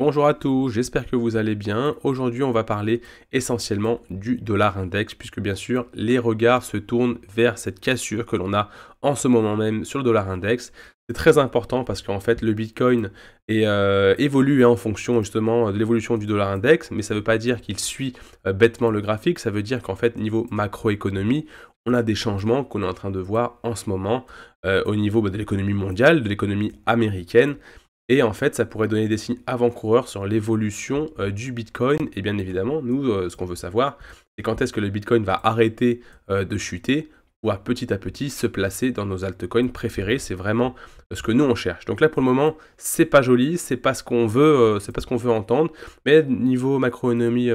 Bonjour à tous, j'espère que vous allez bien. Aujourd'hui, on va parler essentiellement du dollar index, puisque bien sûr, les regards se tournent vers cette cassure que l'on a en ce moment même sur le dollar index. C'est très important parce qu'en fait, le Bitcoin évolue en fonction justement de l'évolution du dollar index, mais ça ne veut pas dire qu'il suit bêtement le graphique, ça veut dire qu'en fait, niveau macroéconomie, on a des changements qu'on est en train de voir en ce moment au niveau de l'économie mondiale, de l'économie américaine. Et en fait, ça pourrait donner des signes avant-coureurs sur l'évolution du Bitcoin. Et bien évidemment, nous, ce qu'on veut savoir, c'est quand est-ce que le Bitcoin va arrêter de chuter ou à petit se placer dans nos altcoins préférés. C'est vraiment ce que nous on cherche. Donc là, pour le moment, c'est pas joli, c'est pas ce qu'on veut, c'est pas ce qu'on veut entendre. Mais niveau macroéconomie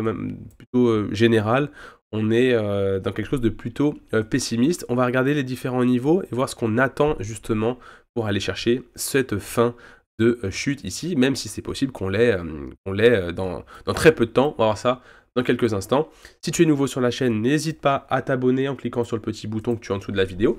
plutôt général, on est dans quelque chose de plutôt pessimiste. On va regarder les différents niveaux et voir ce qu'on attend justement pour aller chercher cette fin de chute ici, même si c'est possible qu'on l'ait dans très peu de temps. On va voir ça dans quelques instants. Si tu es nouveau sur la chaîne, n'hésite pas à t'abonner en cliquant sur le petit bouton que tu as en dessous de la vidéo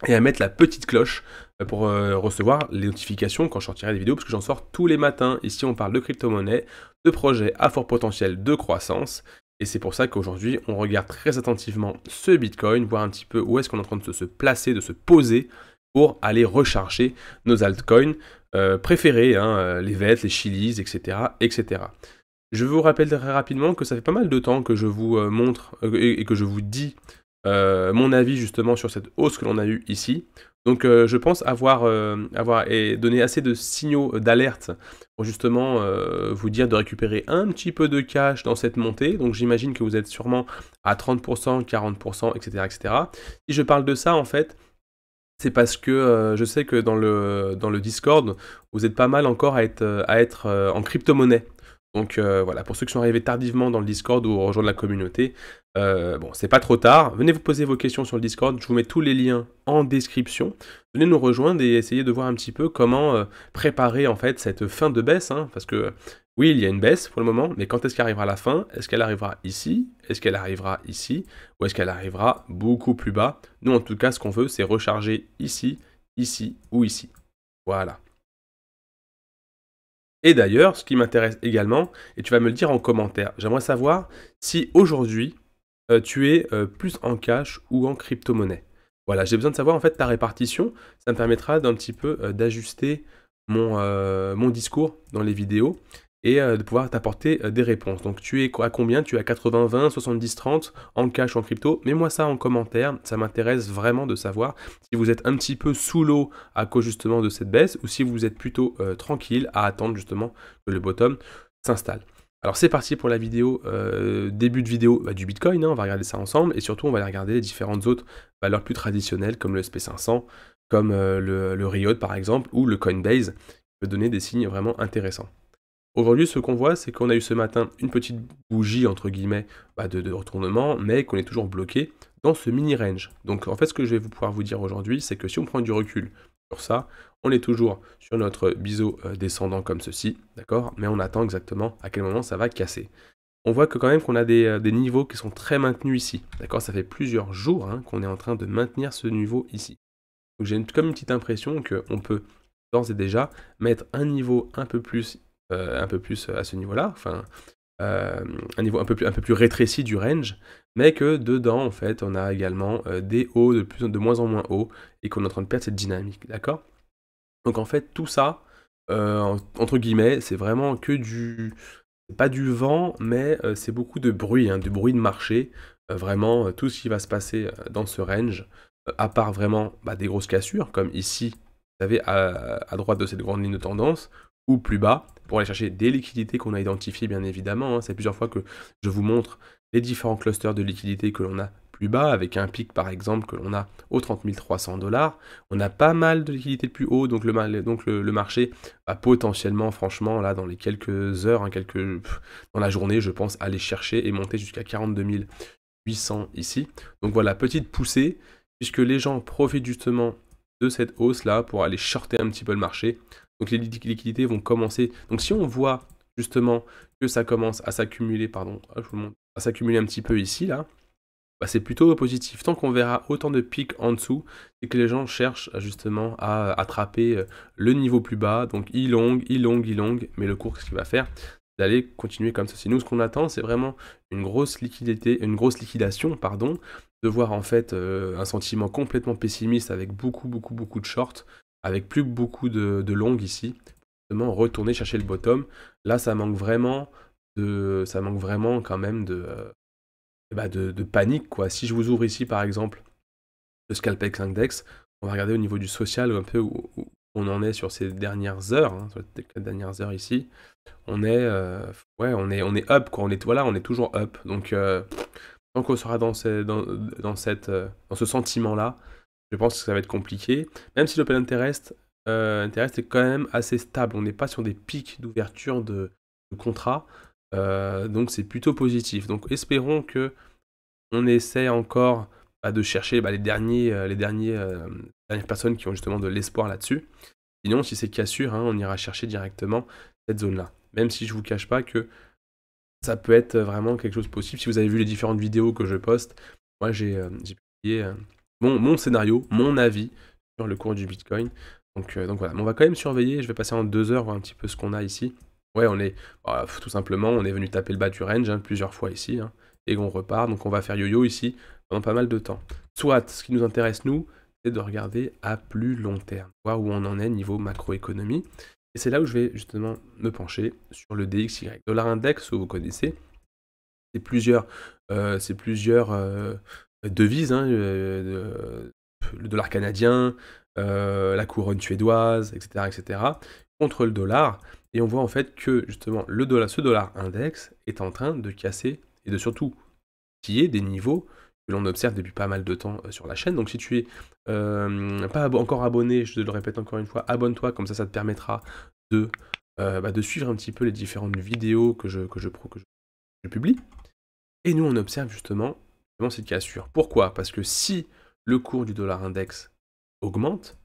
et à mettre la petite cloche pour recevoir les notifications quand je sortirai des vidéos, parce que j'en sors tous les matins. Ici, on parle de crypto-monnaie, de projets à fort potentiel de croissance. Et c'est pour ça qu'aujourd'hui, on regarde très attentivement ce Bitcoin, voir un petit peu où est-ce qu'on est en train de se placer, de se poser pour aller recharger nos altcoins préférés, hein, les VET, les Chiliz, etc., etc. Je vous rappelle très rapidement que ça fait pas mal de temps que je vous montre et que je vous dis mon avis justement sur cette hausse que l'on a eue ici. Donc je pense avoir donné assez de signaux d'alerte pour justement vous dire de récupérer un petit peu de cash dans cette montée. Donc j'imagine que vous êtes sûrement à 30%, 40%, etc., etc. Si je parle de ça, en fait, c'est parce que je sais que dans le Discord, vous êtes pas mal encore à être en crypto-monnaie. Donc voilà, pour ceux qui sont arrivés tardivement dans le Discord ou rejoindre la communauté, bon, c'est pas trop tard. Venez vous poser vos questions sur le Discord, je vous mets tous les liens en description. Venez nous rejoindre et essayer de voir un petit peu comment préparer en fait cette fin de baisse, hein, parce que oui, il y a une baisse pour le moment, mais quand est-ce qu'arrivera la fin? Est-ce qu'elle arrivera ici? Est-ce qu'elle arrivera ici? Ou est-ce qu'elle arrivera beaucoup plus bas? Nous, en tout cas, ce qu'on veut, c'est recharger ici, ici ou ici. Voilà. Et d'ailleurs, ce qui m'intéresse également, et tu vas me le dire en commentaire, j'aimerais savoir si aujourd'hui, tu es plus en cash ou en crypto-monnaie. Voilà, j'ai besoin de savoir en fait ta répartition. Ça me permettra d'un petit peu d'ajuster mon discours dans les vidéos et de pouvoir t'apporter des réponses. Donc tu es à combien? Tu es à 80-20, 70-30 en cash ou en crypto? Mets-moi ça en commentaire, ça m'intéresse vraiment de savoir si vous êtes un petit peu sous l'eau à cause justement de cette baisse ou si vous êtes plutôt tranquille à attendre justement que le bottom s'installe. Alors c'est parti pour la vidéo, début de vidéo du Bitcoin, hein, on va regarder ça ensemble, et surtout on va aller regarder les différentes autres valeurs plus traditionnelles comme le SP500, comme le Riot par exemple, ou le Coinbase, qui peut donner des signes vraiment intéressants. Aujourd'hui, ce qu'on voit, c'est qu'on a eu ce matin une petite bougie, entre guillemets, de retournement, mais qu'on est toujours bloqué dans ce mini-range. Donc en fait, ce que je vais pouvoir vous dire aujourd'hui, c'est que si on prend du recul sur ça, on est toujours sur notre biseau descendant comme ceci, d'accord? Mais on attend exactement à quel moment ça va casser. On voit que quand même qu'on a des niveaux qui sont très maintenus ici, d'accord? Ça fait plusieurs jours hein, qu'on est en train de maintenir ce niveau ici. Donc j'ai comme une petite impression qu'on peut d'ores et déjà mettre un niveau un peu plus à ce niveau-là, enfin un niveau un peu plus rétréci du range, mais que dedans en fait on a également des hauts de moins en moins hauts et qu'on est en train de perdre cette dynamique, d'accord? Donc en fait tout ça, entre guillemets, c'est vraiment que c'est pas du vent, mais c'est beaucoup de bruit, hein, du bruit de marché, vraiment tout ce qui va se passer dans ce range, à part vraiment des grosses cassures, comme ici, vous savez, à droite de cette grande ligne de tendance, ou plus bas, pour aller chercher des liquidités qu'on a identifiées bien évidemment, hein. C'est plusieurs fois que je vous montre les différents clusters de liquidités que l'on a plus bas, avec un pic par exemple que l'on a aux 30 300 $. On a pas mal de liquidités plus haut, donc le marché va potentiellement, franchement, là, dans les quelques heures, hein, dans la journée, je pense, aller chercher et monter jusqu'à 42 800 ici. Donc voilà, petite poussée, puisque les gens profitent justement de cette hausse-là pour aller shorter un petit peu le marché. Donc les liquidités vont commencer. Donc si on voit justement que ça commence à s'accumuler, pardon, je vous montre, à s'accumuler un petit peu ici, là, bah, c'est plutôt positif. Tant qu'on verra autant de pics en dessous, c'est que les gens cherchent justement à attraper le niveau plus bas, donc il longue, mais le cours, qu'est-ce qu'il va faire? D'aller continuer comme ceci. Nous, ce qu'on attend, c'est vraiment une grosse liquidation, pardon, de voir en fait un sentiment complètement pessimiste avec beaucoup de shorts, avec plus beaucoup de longues ici, justement retourner chercher le bottom. Là, ça manque vraiment quand même de panique, quoi. Si je vous ouvre ici, par exemple, le Scalpex Index, on va regarder au niveau du social un peu où on en est sur ces dernières heures, hein, sur les 4 dernières heures ici. On est, ouais, on est up, quoi. On est toujours up. Donc, tant qu'on sera dans ce sentiment-là, je pense que ça va être compliqué. Même si l'Open Interest est quand même assez stable. On n'est pas sur des pics d'ouverture de contrat. Donc c'est plutôt positif. Donc espérons que on essaie encore de chercher dernières personnes qui ont justement de l'espoir là-dessus. Sinon, si c'est cassure, hein, on ira chercher directement cette zone-là. Même si je vous cache pas que ça peut être vraiment quelque chose de possible. Si vous avez vu les différentes vidéos que je poste, moi j'ai publié mon scénario, mon avis sur le cours du Bitcoin. Donc voilà, mais on va quand même surveiller. Je vais passer en 2 heures, voir un petit peu ce qu'on a ici. Ouais, tout simplement, on est venu taper le bas du range plusieurs fois ici, hein, et on repart. Donc on va faire yo-yo ici pendant pas mal de temps. Soit, ce qui nous intéresse, nous, c'est de regarder à plus long terme, voir où on en est niveau macroéconomie. Et c'est là où je vais justement me pencher sur le DXY. Dollar Index, vous connaissez, c'est plusieurs devises, hein, le dollar canadien, la couronne suédoise, etc., etc., contre le dollar. Et on voit en fait que justement ce dollar index est en train de casser et de surtout piller des niveaux que l'on observe depuis pas mal de temps sur la chaîne. Donc si tu es pas encore abonné, je le répète encore une fois, abonne-toi, comme ça te permettra de suivre un petit peu les différentes vidéos que je publie. Et nous, on observe justement cette cassure. Pourquoi? Parce que si le cours du dollar index augmente,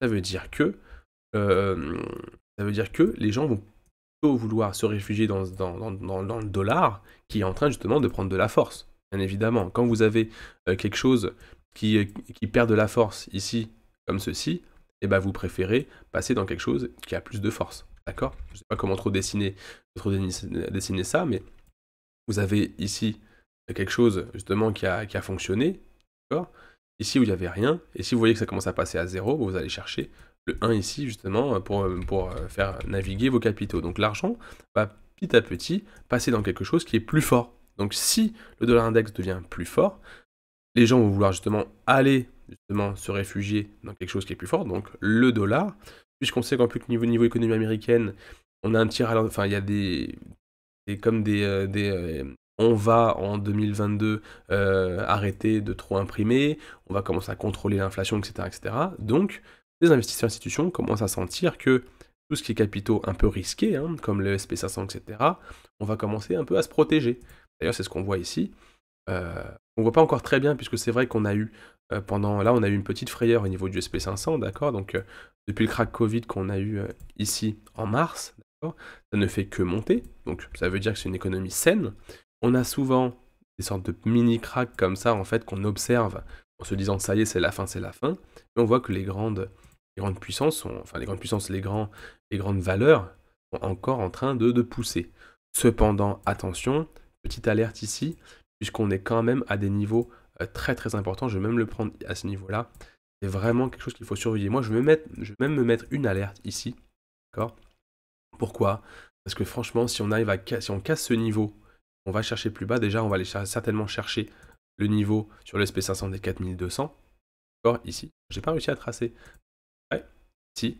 ça veut dire que, euh, les gens vont plutôt vouloir se réfugier dans le dollar qui est en train justement de prendre de la force. Bien évidemment, quand vous avez quelque chose qui perd de la force ici, comme ceci, et ben vous préférez passer dans quelque chose qui a plus de force. D'accord? Je ne sais pas comment trop dessiner ça, mais vous avez ici quelque chose justement qui a fonctionné, d'accord? Ici où il n'y avait rien, et si vous voyez que ça commence à passer à 0, vous allez chercher le 1 ici justement pour faire naviguer vos capitaux. Donc l'argent va petit à petit passer dans quelque chose qui est plus fort. Donc si le dollar index devient plus fort, les gens vont vouloir justement aller justement se réfugier dans quelque chose qui est plus fort, donc le dollar, puisqu'on sait qu'en plus que niveau économie américaine, on a un petit ralentissement, enfin il y a on va en 2022 arrêter de trop imprimer, on va commencer à contrôler l'inflation, etc., etc. Donc, les investisseurs institutions commencent à sentir que tout ce qui est capitaux un peu risqués, hein, comme le SP500, etc., on va commencer un peu à se protéger. D'ailleurs, c'est ce qu'on voit ici. On voit pas encore très bien, puisque c'est vrai qu'on a eu, on a eu une petite frayeur au niveau du SP500, d'accord? Donc, depuis le crack Covid qu'on a eu ici en mars, ça ne fait que monter, donc ça veut dire que c'est une économie saine. On a souvent des sortes de mini-cracks comme ça, en fait, qu'on observe en se disant ça y est, c'est la fin, c'est la fin. Mais on voit que les grandes puissances les grandes valeurs sont encore en train de pousser. Cependant, attention, petite alerte ici, puisqu'on est quand même à des niveaux très très importants. Je vais même le prendre à ce niveau-là. C'est vraiment quelque chose qu'il faut surveiller. Moi, je vais même me mettre une alerte ici, d'accord? Pourquoi? Parce que franchement, si on casse ce niveau, on va chercher plus bas. Déjà, on va aller certainement chercher le niveau sur le SP500 des 4200. D'accord? Ici. J'ai pas réussi à tracer. Ouais, si.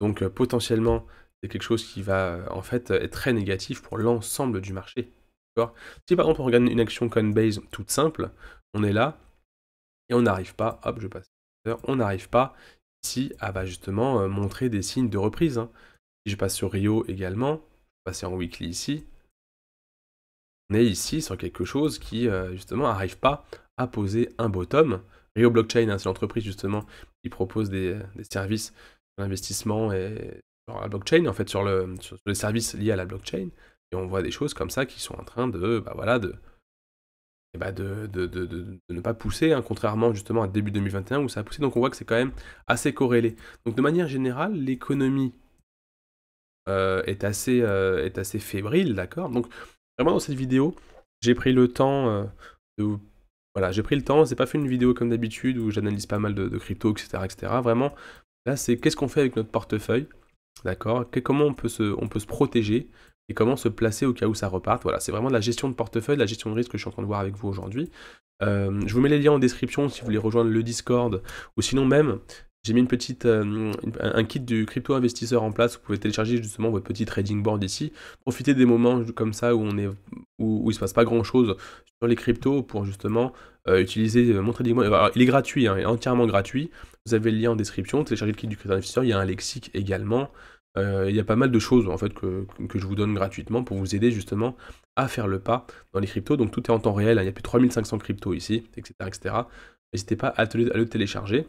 Donc potentiellement, c'est quelque chose qui va en fait être très négatif pour l'ensemble du marché. D'accord? Si par exemple on regarde une action Coinbase toute simple, on est là et on n'arrive pas, hop, je passe, on n'arrive pas ici à justement montrer des signes de reprise, hein. Si je passe sur Rio également, je vais passer en weekly ici, on est ici sur quelque chose qui justement n'arrive pas à poser un bottom. Rio Blockchain, hein, c'est l'entreprise justement qui propose des services d'investissement sur la blockchain, en fait sur les services liés à la blockchain, et on voit des choses comme ça qui sont en train de de ne pas pousser, hein, contrairement justement à début 2021 où ça a poussé. Donc on voit que c'est quand même assez corrélé. Donc de manière générale, l'économie est assez fébrile, d'accord? Donc vraiment dans cette vidéo, j'ai pris le temps voilà, j'ai pris le temps, c'est pas fait une vidéo comme d'habitude où j'analyse pas mal de crypto, etc., etc. Vraiment, là c'est qu'est-ce qu'on fait avec notre portefeuille, d'accord? Comment on peut se protéger et comment se placer au cas où ça reparte. Voilà, c'est vraiment de la gestion de portefeuille, de la gestion de risque que je suis en train de voir avec vous aujourd'hui. Je vous mets les liens en description si vous voulez rejoindre le Discord, ou sinon même, j'ai mis un kit du crypto investisseur en place. Vous pouvez télécharger justement votre petit trading board ici. Profitez des moments comme ça où il se passe pas grand chose sur les cryptos pour justement utiliser mon trading board. Alors, il est gratuit, hein, il est entièrement gratuit. Vous avez le lien en description. Téléchargez le kit du crypto investisseur. Il y a un lexique également. Il y a pas mal de choses en fait que je vous donne gratuitement pour vous aider justement à faire le pas dans les cryptos. Donc tout est en temps réel, hein. Il y a plus de 3500 cryptos ici, etc., etc. N'hésitez pas à le télécharger.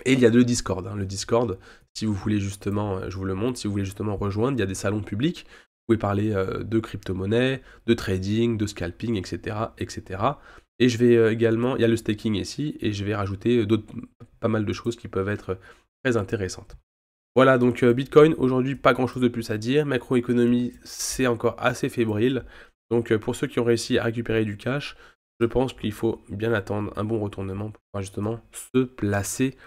Et il y a le Discord, hein. Le Discord, si vous voulez justement, je vous le montre, si vous voulez justement rejoindre, il y a des salons publics. Vous pouvez parler de crypto-monnaie, de trading, de scalping, etc., etc. Et je vais également, il y a le staking ici, et je vais rajouter pas mal de choses qui peuvent être très intéressantes. Voilà, donc Bitcoin, aujourd'hui, pas grand chose de plus à dire. Macroéconomie, c'est encore assez fébrile. Donc pour ceux qui ont réussi à récupérer du cash, je pense qu'il faut bien attendre un bon retournement pour pouvoir justement se placer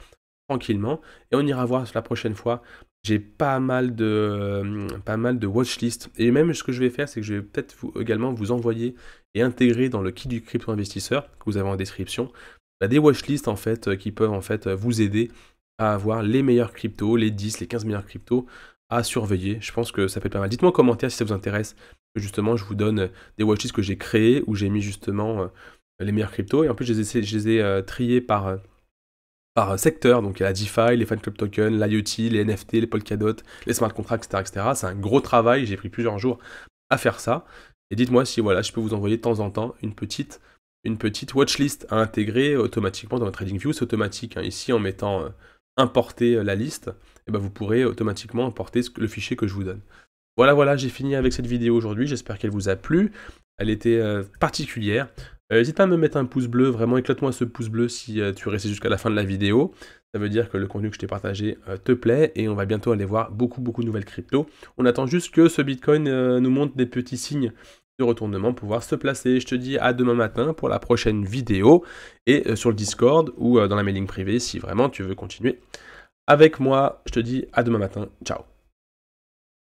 tranquillement. Et on ira voir la prochaine fois. J'ai pas mal de watchlist. Et même ce que je vais faire, c'est que je vais peut-être également vous envoyer et intégrer dans le kit du crypto investisseur que vous avez en description, des watchlists en fait qui peuvent en fait vous aider à avoir les meilleurs cryptos, les 10, les 15 meilleurs cryptos à surveiller. Je pense que ça peut être pas mal. Dites-moi en commentaire si ça vous intéresse. Que justement, je vous donne des watchlists que j'ai créés où j'ai mis justement les meilleurs cryptos. Et en plus, je les ai triés par secteur. Donc il y a la DeFi, les fan club tokens, l'IoT, les NFT, les Polkadot, les smart contracts, etc., etc. C'est un gros travail. J'ai pris plusieurs jours à faire ça. Et dites-moi si voilà, je peux vous envoyer de temps en temps une petite watchlist à intégrer automatiquement dans votre TradingView. C'est automatique, hein. Ici, en mettant importer la liste, et ben vous pourrez automatiquement importer le fichier que je vous donne. Voilà, j'ai fini avec cette vidéo aujourd'hui. J'espère qu'elle vous a plu. Elle était particulière. N'hésite pas à me mettre un pouce bleu. Vraiment, éclate-moi ce pouce bleu si tu restes jusqu'à la fin de la vidéo. Ça veut dire que le contenu que je t'ai partagé te plaît et on va bientôt aller voir beaucoup de nouvelles cryptos. On attend juste que ce Bitcoin nous montre des petits signes de retournement pour pouvoir se placer. Je te dis à demain matin pour la prochaine vidéo et sur le Discord ou dans la mailing privée si vraiment tu veux continuer avec moi. Je te dis à demain matin. Ciao.